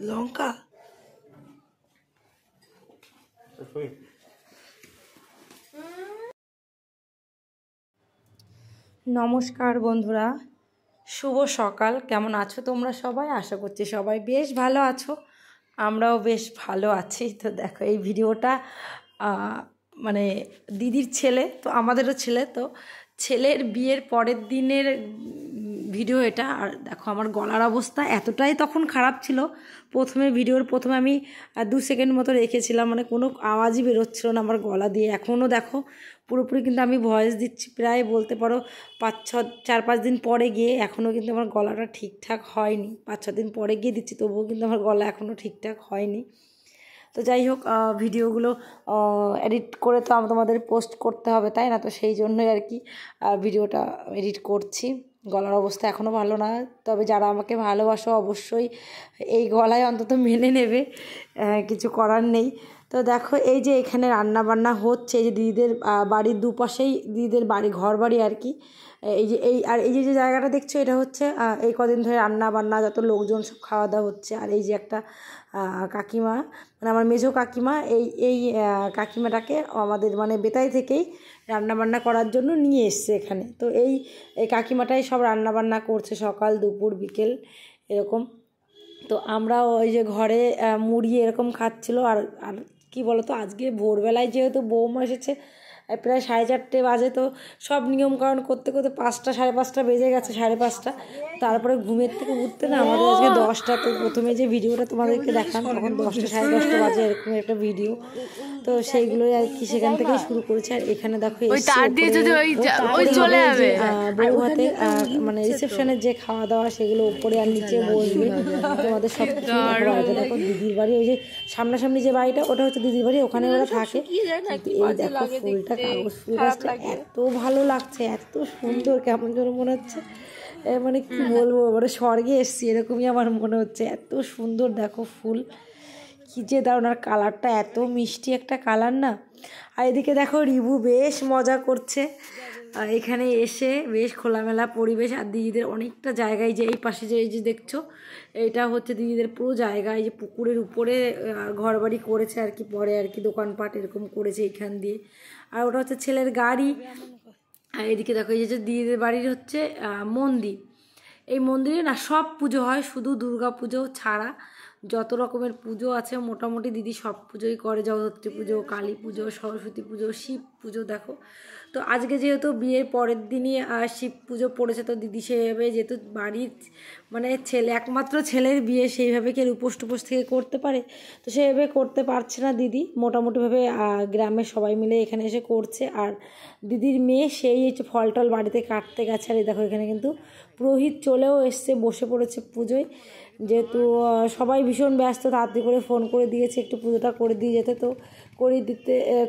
লঙ্কা নমস্কার বন্ধুরা, শুভ সকাল। কেমন আছো তোমরা সবাই? আশা করছি সবাই বেশ ভালো আছো, আমরাও বেশ ভালো আছি। তো দেখো এই ভিডিওটা মানে দিদির ছেলে, তো আমাদেরও ছেলে, তো ছেলের বিয়ের পরের দিনের ভিডিও এটা। আর দেখো আমার গলার অবস্থা এতটাই তখন খারাপ ছিল, ভিডিওর প্রথমে আমি 2 সেকেন্ড মতো রেখেছিলাম, মানে কোনো আওয়াজই বেরোচ্ছিল না আমার গলা দিয়ে। এখনও দেখো পুরোপুরি কিন্তু আমি ভয়েস দিচ্ছি প্রায় বলতে পারো 4-5 দিন পরে গিয়ে, এখনও কিন্তু আমার গলাটা ঠিকঠাক হয়নি। 5-6 দিন পরে গিয়ে দিচ্ছি, তবুও কিন্তু আমার গলা এখনও ঠিকঠাক হয়নি। তো যাই হোক, ভিডিওগুলো এডিট করে তো তোমাদের পোস্ট করতে হবে, তাই না? তো সেই জন্যই আর কি ভিডিওটা এডিট করছি। গলার অবস্থা এখনও ভালো না, তবে যারা আমাকে ভালোবাসো অবশ্যই এই গলায় অন্তত মেনে নেবে, কিছু করার নেই। তো দেখো এই যে এখানে রান্না বান্না হচ্ছে, এই যে দিদিদের বাড়ির দুপাশেই দিদিদের বাড়ি, ঘর বাড়ি আর কি। এই যে জায়গাটা দেখছো, এটা হচ্ছে এই কদিন ধরে রান্না বান্না যত লোকজন সব খাওয়া দাওয়া হচ্ছে। আর এই যে একটা কাকিমা, মানে আমার মেজো কাকিমা, এই কাকিমাটাকে আমাদের মানে বেতাই থেকেই রান্নাবান্না করার জন্য নিয়ে এসছে এখানে। তো এই কাকিমাটাই সব রান্নাবান্না করছে, সকাল দুপুর বিকেল এরকম। তো আমরা ওই যে ঘরে মুড়ি এরকম খাচ্ছিলো। আর কি বলতো, আজকে ভোরবেলায় যেহেতু বৌমা এসেছে, প্রায় 4:30 বাজে, তো সব নিয়মকানুন করতে করতে 5টা 5:30 বেজে গেছে, 5:30। তারপরে ঘুমের থেকে উঠতে না আমাদের আজকে 10টা। তো প্রথমে যে ভিডিওটা তোমাদেরকে দেখান তখন 10টা 10:30 বাজে এরকম একটা ভিডিও, তো সেইগুলোই আর কি সেখান থেকেই শুরু করেছে। আর এখানে দেখো বউ হাতে মানে রিসেপশনের যে খাওয়া দাওয়া সেগুলো উপরে আর নিচে বসবে তোমাদের সব কিছু। দেখো দিদির বাড়ি, ওই যে সামনাসামনি যে বাড়িটা, ওটা হচ্ছে দিদির বাড়ি, ওখানে ওরা থাকে। এই দেখো ফুলটা, কাগজ ফুল গাছটা এত ভালো লাগছে, এত সুন্দর, কেমন যেন মনে হচ্ছে মানে কি বলবো, মানে স্বর্গে এসছি এরকমই আমার মনে হচ্ছে। এত সুন্দর দেখো ফুল, কী যে দারুণ, আর কালারটা এত মিষ্টি একটা কালার না। আর এদিকে দেখো রিভু বেশ মজা করছে এখানে এসে, বেশ খোলামেলা পরিবেশ। আর দিদিদের অনেকটা জায়গায়, যে এই পাশে যে এই যে দেখছো, এইটা হচ্ছে দিদিদের পুরো জায়গা, এই যে পুকুরের উপরে ঘরবাড়ি করেছে আর কি, পরে আর কি দোকানপাট এরকম করেছে এইখান দিয়ে। আর ওটা হচ্ছে ছেলের গাড়ি। আর এদিকে দেখো এই যে দিদিদের বাড়ির হচ্ছে মন্দির। এই মন্দিরে না সব পুজো হয়, শুধু দুর্গা পুজো ছাড়া যত রকমের পুজো আছে মোটামুটি দিদি সব পুজোই করে। জগদ্ধাত্রী পুজো, কালী পুজো, সরস্বতী পুজো, শিব পুজো। দেখো তো আজকে যেহেতু বিয়ের পরের দিনই শিব পুজো পড়েছে, তো দিদি সেভাবে যেহেতু বাড়ির মানে একমাত্র ছেলের বিয়ে, সেইভাবে কি উপোস টুপোস থেকে করতে পারে, তো সেভাবে করতে পারছে না দিদি। মোটামুটিভাবে গ্রামের সবাই মিলে এখানে এসে করছে। আর দিদির মেয়ে সেই হচ্ছে ফল টল বাড়িতে কাটতে গেছে। আর এই দেখো এখানে কিন্তু পুরোহিত চলেও এসছে, বসে পড়েছে পুজোয়। যেহেতু সবাই ভীষণ ব্যস্ত, তাড়াতাড়ি করে ফোন করে দিয়েছে একটু পুজোটা করে দিয়ে যেতে, তো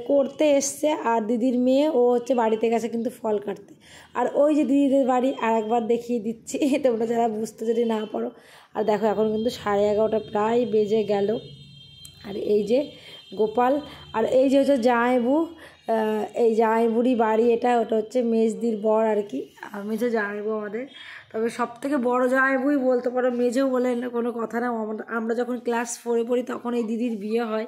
করতে এসছে। আর দিদির মেয়ে ও হচ্ছে বাড়িতে গেছে কিন্তু ফল কাটতে। আর ওই যে দিদিদের বাড়ি আর একবার দেখিয়ে দিচ্ছি তোমরা যারা বুঝতে যদি না পারো। আর দেখো এখন কিন্তু 11:30 প্রায় বেজে গেল। আর এই যে গোপাল, আর এই যে হচ্ছে জামাইবু, এই জামাইবুড়ি বাড়ি এটা, ওটা হচ্ছে মেজদির বর আর কি, মেজো জামাইবু আমাদের। তবে সব থেকে বড়ো জামাইবুই বলতে পারো, মেজো বলে কোনো কথা না। আমরা যখন ক্লাস 4-এ পড়ি তখন এই দিদির বিয়ে হয়,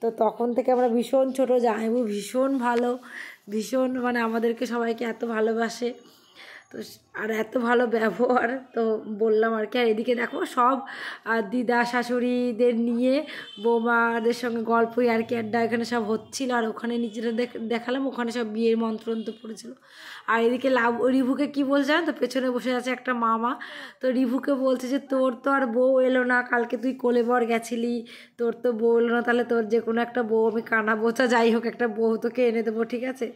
তো তখন থেকে আমরা ভীষণ ছোটো। জামাইবু ভীষণ ভালো, ভীষণ মানে আমাদেরকে সবাইকে এত ভালোবাসে, তো আর এত ভালো ব্যবহার, তো বললাম আর কি। আর এদিকে দেখো সব দিদা শাশুড়িদের নিয়ে বৌমাদের সঙ্গে গল্পই আর কি, আড্ডা এখানে সব হচ্ছিল। আর ওখানে নিজেরা দেখালাম, ওখানে সব বিয়ের মন্ত্রন্ত পড়েছিল। আর এদিকে রিভুকে কি বলছে জানো তো, পেছনে বসে আছে একটা মামা, তো রিভুকে বলছে যে তোর তো আর বউ এলো না, কালকে তুই কোলে বর গেছিলি, তোর তো বউ এলো না, তাহলে তোর যে কোনো একটা বউ আমি কানাবো, যাই হোক একটা বউ তোকে এনে দেবো, ঠিক আছে?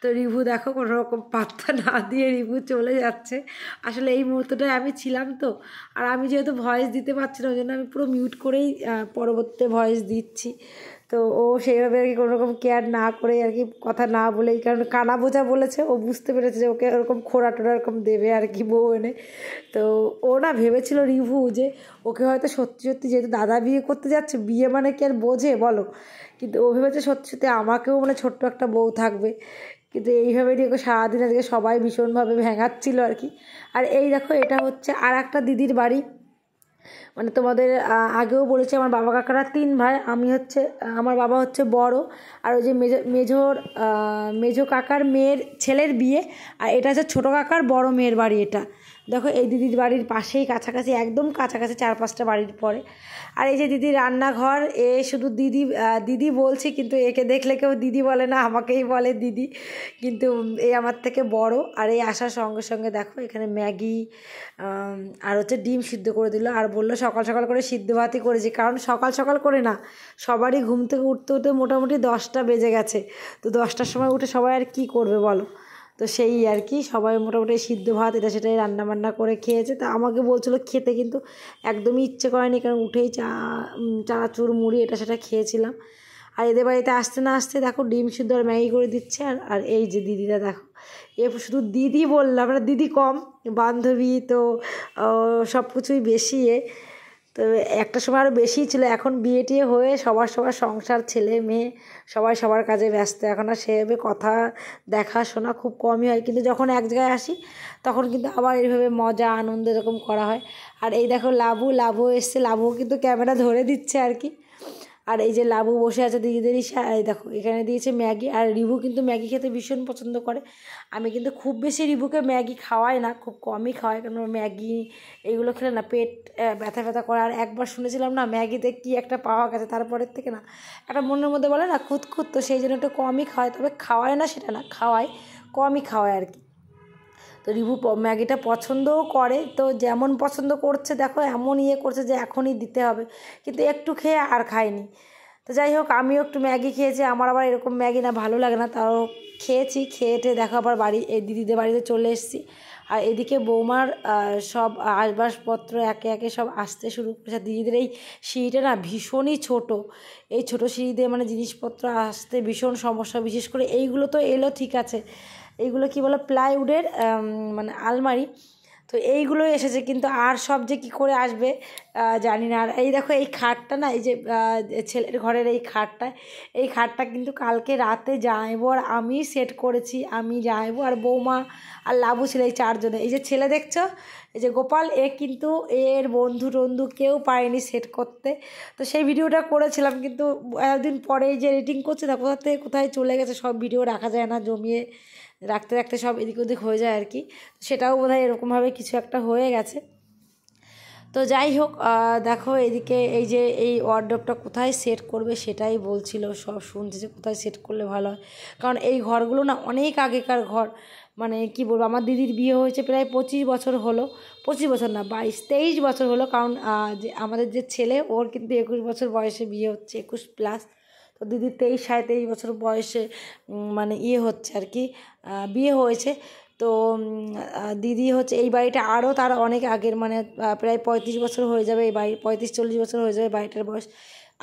তো রিভু দেখো কোনো রকম পাত্তা না দিয়ে রিভু চলে যাচ্ছে। আসলে এই মুহূর্তটায় আমি ছিলাম তো, আর আমি যেহেতু ভয়েস দিতে পারছি না, ওই জন্য আমি পুরো মিউট করেই পরবর্তী ভয়েস দিচ্ছি। তো ও সেইভাবে আর কি কোনোরকম কেয়ার না করে আর কি, কথা না বলেই, কারণ কানা বোঝা বলেছে, ও বুঝতে পেরেছে যে ওকে ওরকম খোড়া টোড়া এরকম দেবে আর কি বউ এনে। তো ও না ভেবেছিল রিভু যে ওকে হয়তো সত্যি সত্যি, যেহেতু দাদা বিয়ে করতে যাচ্ছে, বিয়ে মানে কি আর বোঝে বলো, কিন্তু ও ভেবেছে সত্যি সত্যি আমাকেও মানে ছোট্ট একটা বউ থাকবে। কিন্তু এইভাবে ওকে সারাদিন আজকে সবাই ভীষণভাবে ভেঙাচ্ছিল আর কি। আর এই দেখো এটা হচ্ছে আর একটা দিদির বাড়ি, মানে তোমাদের আগেও বলেছি আমার বাবা কাকারা 3 ভাই, আমি হচ্ছে আমার বাবা হচ্ছে বড়, আর ওই যে মেজো কাকার মেয়ের ছেলের বিয়ে, আর এটা হচ্ছে ছোটো কাকার বড় মেয়ের বাড়ি। এটা দেখো এই দিদির বাড়ির পাশেই কাছাকাছি, একদম কাছাকাছি 4-5টা বাড়ির পরে। আর এই যে দিদির রান্নাঘর, এ শুধু দিদি দিদি বলছি, কিন্তু একে দেখলে কেউ দিদি বলে না, আমাকেই বলে দিদি, কিন্তু এই আমার থেকে বড়। আর এই আসার সঙ্গে সঙ্গে দেখো এখানে ম্যাগি আর হচ্ছে ডিম সিদ্ধ করে দিল, আর বললো সকাল সকাল করে সিদ্ধ ভাতই করেছি, কারণ সকাল সকাল করে না, সবারই ঘুম থেকে উঠতে উঠতে মোটামুটি 10টা বেজে গেছে। তো 10টার সময় উঠে সবাই আর কী করবে বলো, তো সেই আর কি সবাই মোটামুটি সিদ্ধ ভাত এটা সেটাই রান্নাবান্না করে খেয়েছে। তা আমাকে বলছিলো খেতে, কিন্তু একদমই ইচ্ছে করেনি, কারণ উঠেই চানাচুর মুড়ি এটা সেটা খেয়েছিলাম। আর এদের বাড়িতে আসতে না আসতে দেখো ডিম সিদ্ধ আর ম্যাগি করে দিচ্ছে। আর এই যে দিদিরা দেখো, এ শুধু দিদি বললাম না, দিদি কম, বান্ধবী তো সব কিছুই বেশি। তো একটা সময় আরও বেশিই ছিল, এখন বিয়ে টিয়ে হয়ে সবার সংসার, ছেলে মেয়ে সবাই সবার কাজে ব্যস্ত, এখন আর সেভাবে কথা দেখাশোনা খুব কমই হয়। কিন্তু যখন এক জায়গায় আসি তখন কিন্তু আবার এইভাবে মজা আনন্দ এরকম করা হয়। আর এই দেখো লাবু এসছে, লাবুও কিন্তু ক্যামেরা ধরে দিচ্ছে আর কি। আর এই যে লাবু বসে আছে দিদিদেরই, এই দেখো এখানে দিয়েছে ম্যাগি। আর রিভু কিন্তু ম্যাগি খেতে ভীষণ পছন্দ করে। আমি কিন্তু খুব বেশি রিভুকে ম্যাগি খাওয়াই না, খুব কমই খাওয়াই, কারণ ম্যাগি এইগুলো খেলে না পেট ব্যথা করে। আর একবার শুনেছিলাম না ম্যাগিতে কি একটা পাওয়া গেছে, তারপরের থেকে না একটা মনের মধ্যে বলে না খুঁতখুত, তো সেই জন্য একটু কমই খাওয়াই, তবে খাওয়ায় না সেটা না, কমই খাওয়ায় আর কি। তো রিভু ম্যাগিটা পছন্দও করে, তো যেমন পছন্দ করছে দেখো এমন করছে যে এখনই দিতে হবে, কিন্তু একটু খেয়ে আর খায়নি। তো যাই হোক আমিও একটু ম্যাগি খেয়েছি, আমার আবার এরকম ম্যাগি না ভালো লাগে না, তাও খেয়েছি। খেয়েটে দেখো আবার এই দিদিদের বাড়িতে চলে এসেছি। আর এদিকে বৌমার সব আসবাবপত্র একে একে সব আসতে শুরু করেছে। দিদিদের এই সিঁড়িটা না ভীষণই ছোট, এই ছোটো সিঁড়ি দিয়ে মানে জিনিসপত্র আসতে ভীষণ সমস্যা, বিশেষ করে এইগুলো তো এলো ঠিক আছে, এইগুলো কি বলো প্লাইউডের মানে আলমারি, তো এইগুলো এসেছে, কিন্তু আর সব যে কী করে আসবে জানি না। আর এই দেখো এই খাটটা না, এই যে ছেলের ঘরের এই খাটটা কিন্তু কালকে রাতে জামাইবু আর আমি সেট করেছি, আমি জামাইবু আর বৌমা আর লাবু ছিল, এই 4 জনে। এই যে ছেলে দেখছো, এই যে গোপাল, কিন্তু এর বন্ধু কেউ পারেনি সেট করতে, তো সেই ভিডিওটা করেছিলাম, কিন্তু এতদিন পরে এই যে এডিটিং করছে না কোথা থেকে কোথায় চলে গেছে, সব ভিডিও রাখা যায় না, জমিয়ে রাখতে সব এদিক ওদিক হয়ে যায় আর কি, সেটাও বোধহয় এরকমভাবে কিছু একটা হয়ে গেছে। তো যাই হোক দেখো এদিকে এই যে এই ওয়ার্ডরোবটা কোথায় সেট করবে সেটাই বলছিল, সব শুনছে যে কোথায় সেট করলে ভালো হয়, কারণ এই ঘরগুলো না অনেক আগেকার ঘর, মানে কি বলবো, আমার দিদির বিয়ে হয়েছে প্রায় 25 বছর হলো, 25 বছর না 22-23 বছর হলো, কারণ যে আমাদের যে ছেলে ওর কিন্তু 21 বছর বয়সে বিয়ে হচ্ছে, 21+। তো দিদির 23-23.5 বছর বয়সে মানে হচ্ছে আর কি, বিয়ে হয়েছে। তো দিদি হচ্ছে এই বাড়িটা আরও তার অনেক আগের, মানে প্রায় 35 বছর হয়ে যাবে এই বাড়ি, 35-40 বছর হয়ে যাবে বাড়িটার বয়স।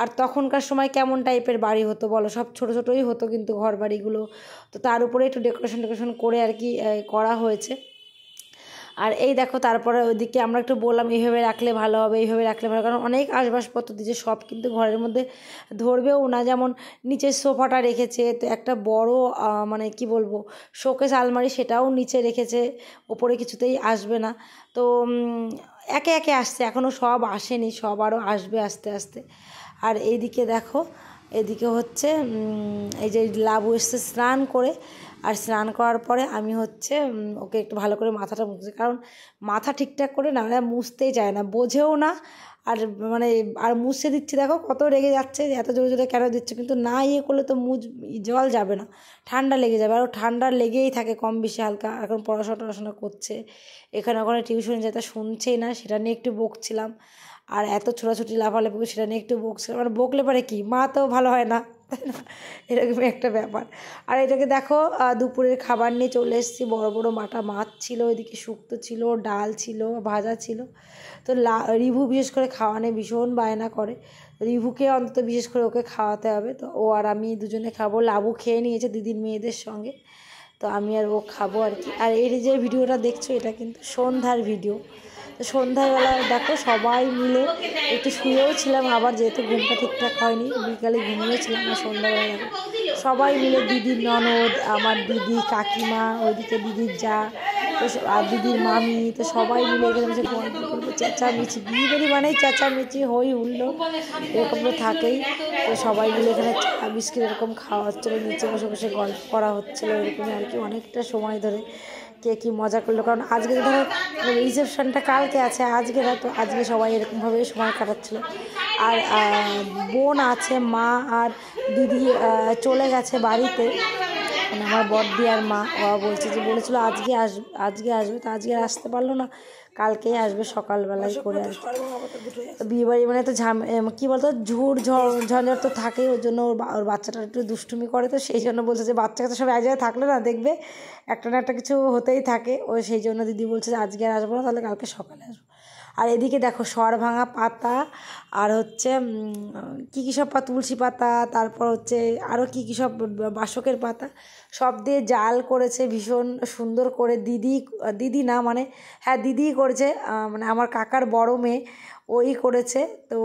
আর তখনকার সময় কেমন টাইপের বাড়ি হতো বলো, সব ছোটোই হতো কিন্তু ঘর বাড়িগুলো, তো তার উপরে একটু ডেকোরেশন করে আর কি করা হয়েছে। আর এই দেখো তারপরে ওইদিকে আমরা একটু বললাম এইভাবে রাখলে ভালো হবে, কারণ অনেক আসবাবপত্র দিয়েছে, সব কিন্তু ঘরের মধ্যে ধরবেও না। যেমন নিচের সোফাটা রেখেছে, তো একটা বড় মানে কি বলবো শোকেস আলমারি, সেটাও নিচে রেখেছে, ওপরে কিছুতেই আসবে না। তো একে একে আসছে, এখনও সব আসেনি, সব আরও আসবে আস্তে আস্তে। আর এইদিকে দেখো, এদিকে হচ্ছে এই যে লাবু এসছে স্নান করে, আর স্নান করার পরে আমি হচ্ছে ওকে একটু ভালো করে মাথাটা মুছছি, কারণ মাথা ঠিকঠাক করে না মুছতেই চায় না, বোঝেও না, আর মানে আর মুছে দিচ্ছে দেখো কত রেগে যাচ্ছে, এত জোরে জোরে কেন দিচ্ছে, কিন্তু না করলে তো জল যাবে না, ঠান্ডা লেগে যাবে, আর ঠান্ডা লেগেই থাকে কম বেশি হালকা। এখন পড়াশোনা করছে, এখানে ওখানে টিউশন যেতে শুনছেই না, সেটা নিয়ে একটু বকছিলাম। আর এত ছোটাছুটি লাফালাফি সেটা নিয়ে একটু বকছিলাম, মানে বকলে পারে কি, মা তো ভালো হয় না, তাই না, এরকমই একটা ব্যাপার। আর এটাকে দেখো দুপুরের খাবার নিয়ে চলে এসেছি, বড় মাটা মাছ ছিল, এদিকে শুক্তো ছিল, ডাল ছিল, ভাজা ছিল। তো রিভু বিশেষ করে খাওয়ানে ভীষণ বায়না করে, রিভুকে অন্তত বিশেষ করে ওকে খাওয়াতে হবে, তো ও আর আমি দুজনে খাবো। লাবু খেয়ে নিয়েছে দিদির মেয়েদের সঙ্গে, তো আমি আর ও খাবো আর কি। আর এই যে ভিডিওটা দেখছো এটা কিন্তু সন্ধ্যার ভিডিও, তো সন্ধ্যাবেলা দেখো সবাই মিলে একটু শুয়েও ছিলাম, আবার যেহেতু ঘুমটা ঠিকঠাক হয়নি বিকালে ঘুমিয়েছিলাম, আর সন্ধ্যাবেলা দেখো সবাই মিলে দিদির ননদ, আমার দিদি, কাকিমা, ওইদিকে দিদির যা, তো আর দিদির মামি, তো সবাই মিলে এখানে বসে গল্প করবো, চেঁচামেচি, বিয়ে বাড়ি মানে চেঁচামেচি, হই হুল্লো এরকম তো থাকেই। তো সবাই মিলে এখানে চা বিস্কিট এরকম খাওয়া হচ্ছিলো, নিচে বসে বসে গল্প করা হচ্ছিলো, এরকমই আর কি অনেকটা সময় ধরে কে কী মজা করলো। কারণ আজকে ধরো রিসেপশনটা কালকে আছে, আজকে না, তো আজকে সবাই এরকমভাবেই সময় কাটাচ্ছিলো। আর বোন আছে, মা আর দিদি চলে গেছে বাড়িতে, মানে আমার বড়দি আর মা। বলছে যে বলেছিলো আজকে আসবে, তো আজকে আসতে পারলো না, কালকেই আসবে সকালবেলায় করে আর কি। বিয়েবাড়ি মানে তো কী বলতো ঝঞ্ঝট তো থাকেই, ওর জন্য ওর বাচ্চাটা একটু দুষ্টুমি করে, তো সেই জন্য বলছে যে বাচ্চা কাছে সব এক জায়গায় থাকলে না দেখবে একটা না একটা কিছু হতেই থাকে। ও সেই জন্য দিদি বলছে যে আজকে আর আসবো না, তাহলে কালকে সকালে আসবো। আর এদিকে দেখো সর ভাঙা পাতা, আর হচ্ছে কী কী সব তুলসী পাতা, তারপর হচ্ছে আরও কী কী সব বাসকের পাতা সব দিয়ে জাল করেছে ভীষণ সুন্দর করে। দিদি না মানে হ্যাঁ দিদিই করেছে, মানে আমার কাকার বড় মেয়ে ওই করেছে। তো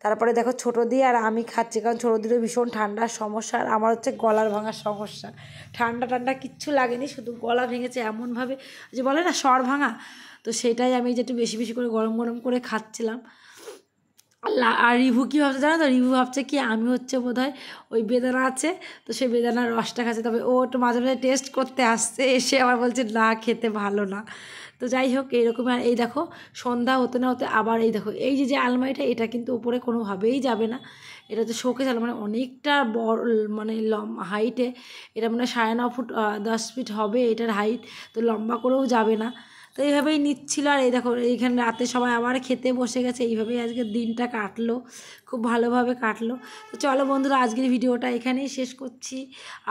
তারপরে দেখো ছোটো দিয়ে আর আমি খাচ্ছি, কারণ ছোটো দিরও ভীষণ ঠান্ডার সমস্যা, আর আমার হচ্ছে গলার ভাঙার সমস্যা। ঠান্ডা কিচ্ছু লাগেনি, শুধু গলা ভেঙেছে এমনভাবে যে বলে না স্বর ভাঙা, তো সেটাই আমি যে একটু বেশি বেশি করে গরম গরম করে খাচ্ছিলাম। আর রিভু কী ভাবছে জানো তো, রিভু ভাবছে কি আমি হচ্ছে বোধহয় ওই বেদানা আছে, তো সেই বেদানার রসটা খাচ্ছে, তবে ও একটু মাঝে মাঝে টেস্ট করতে আসছে, এসে আবার বলছে না খেতে ভালো না। তো যাই হোক এইরকম। আর এই দেখো সন্ধ্যা হতে না হতে আবার এই দেখো এই যে আলমারিটা, এটা কিন্তু উপরে কোনোভাবেই যাবে না, এটা তো শোকেস আলমারি, অনেকটা বড় মানে হাইটে, এটা মানে 9.5 ফুট 10 ফিট হবে এটার হাইট, তো লম্বা করেও যাবে না। তো এইভাবেই নিচ্ছিল। আর এই দেখো এইখানে রাতে সবাই আবার খেতে বসে গেছে, এইভাবেই আজকের দিনটা কাটলো, খুব ভালোভাবে কাটলো। তো চলো বন্ধুরা, আজকের ভিডিওটা এখানেই শেষ করছি,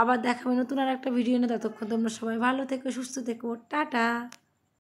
আবার দেখাবে নতুন আর একটা ভিডিও নিয়ে। ততক্ষণ তোমরা সবাই ভালো থেকো, সুস্থ থেকো, টাটা।